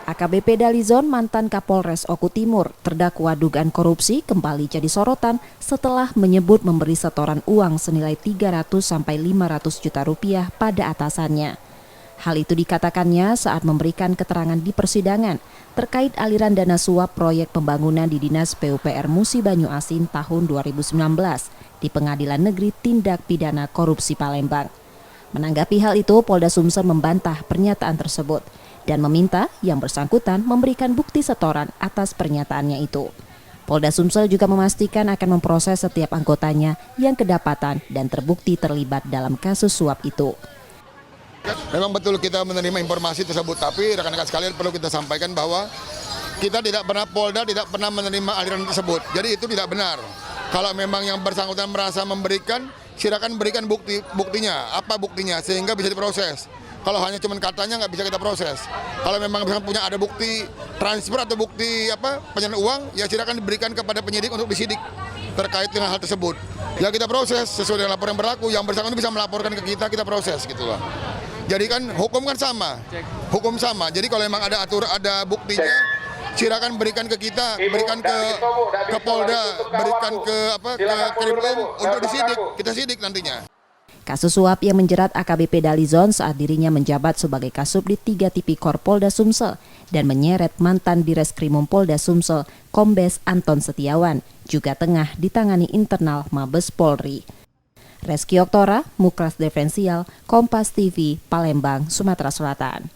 AKBP Dalizon, mantan Kapolres Oku Timur, terdakwa dugaan korupsi kembali jadi sorotan setelah menyebut memberi setoran uang senilai 300 sampai 500 juta rupiah pada atasannya. Hal itu dikatakannya saat memberikan keterangan di persidangan terkait aliran dana suap proyek pembangunan di Dinas PUPR Musi Banyu Asin tahun 2019 di Pengadilan Negeri Tindak Pidana Korupsi Palembang. Menanggapi hal itu, Polda Sumsel membantah pernyataan tersebut dan meminta yang bersangkutan memberikan bukti setoran atas pernyataannya itu. Polda Sumsel juga memastikan akan memproses setiap anggotanya yang kedapatan dan terbukti terlibat dalam kasus suap itu. Memang betul kita menerima informasi tersebut, tapi rekan-rekan sekalian perlu kita sampaikan bahwa kita tidak pernah, Polda tidak pernah menerima aliran tersebut. Jadi itu tidak benar. Kalau memang yang bersangkutan merasa memberikan, silakan berikan buktinya. Apa buktinya? Sehingga bisa diproses. Kalau hanya cuma katanya nggak bisa kita proses. Kalau memang punya ada bukti transfer atau bukti penyerahan uang, ya silakan diberikan kepada penyidik untuk disidik terkait dengan hal tersebut. Ya kita proses sesuai dengan laporan yang berlaku. Yang bersangkutan bisa melaporkan ke kita proses gitu loh. Jadi kan hukum kan sama, hukum sama. Jadi kalau memang ada ada buktinya, silakan berikan ke kita, berikan ke Polda, berikan ke Krimum untuk disidik, kita sidik nantinya. Kasus suap yang menjerat AKBP Dalizon saat dirinya menjabat sebagai Kasubdit 3 Tipikor Polda Sumsel dan menyeret mantan Direskrimum Polda Sumsel Kombes Anton Setiawan juga tengah ditangani internal Mabes Polri. Reski Oktora, Muklas Diferensial, Kompas TV, Palembang, Sumatera Selatan.